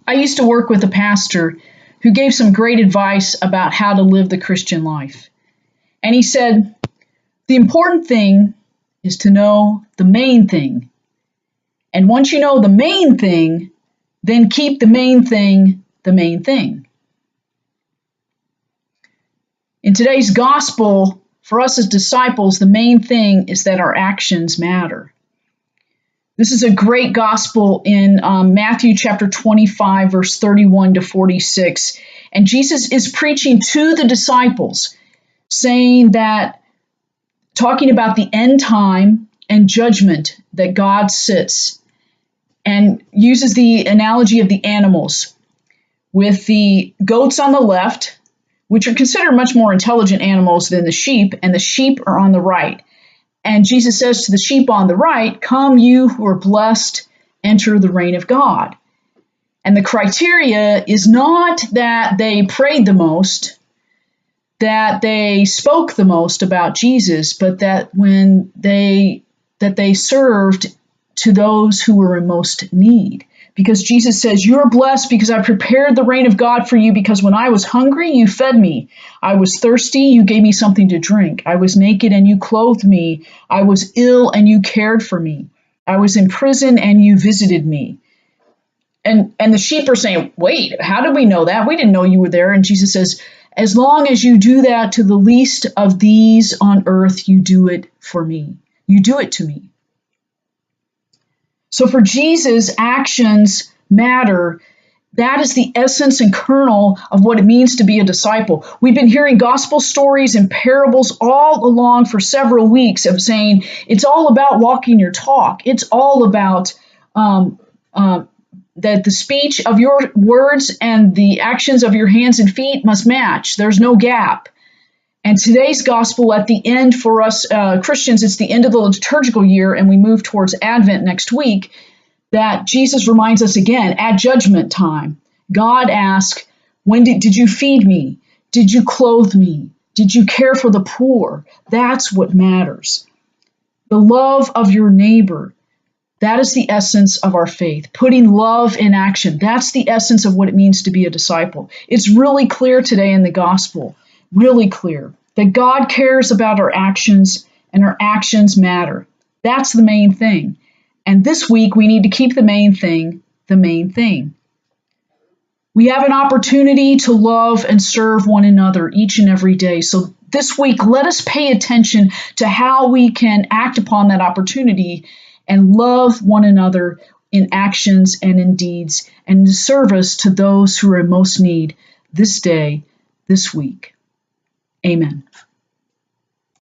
I used to work with a pastor who gave some great advice about how to live the Christian life. And he said, the important thing is to know the main thing. And once you know the main thing, then keep the main thing the main thing. In today's gospel, for us as disciples, the main thing is that our actions matter. This is a great gospel in Matthew chapter 25, verse 31 to 46. And Jesus is preaching to the disciples, saying that, talking about the end time and judgment that God sits, and uses the analogy of the animals, with the goats on the left, which are considered much more intelligent animals than the sheep, and the sheep are on the right. And Jesus says to the sheep on the right, "Come, you who are blessed, enter the reign of God." And the criteria is not that they prayed the most, that they spoke the most about Jesus, but that they served to those who were in most need. Because Jesus says, "You're blessed because I prepared the reign of God for you, because when I was hungry, you fed me. I was thirsty, you gave me something to drink. I was naked and you clothed me. I was ill and you cared for me. I was in prison and you visited me." And the sheep are saying, "Wait, how did we know that? We didn't know you were there." And Jesus says, "As long as you do that to the least of these on earth, you do it for me. You do it to me." So for Jesus, actions matter. That is the essence and kernel of what it means to be a disciple. We've been hearing gospel stories and parables all along for several weeks of saying it's all about walking your talk. It's all about that the speech of your words and the actions of your hands and feet must match. There's no gap. And today's gospel at the end for us Christians, it's the end of the liturgical year, and we move towards Advent next week, that Jesus reminds us again, at judgment time, God asks, "When did you feed me? Did you clothe me? Did you care for the poor?" That's what matters. The love of your neighbor, that is the essence of our faith. Putting love in action, that's the essence of what it means to be a disciple. It's really clear today in the gospel. Really clear that God cares about our actions and our actions matter. That's the main thing. And this week we need to keep the main thing the main thing. We have an opportunity to love and serve one another each and every day. So this week, let us pay attention to how we can act upon that opportunity and love one another in actions and in deeds, and in service to those who are in most need this day, this week. Amen.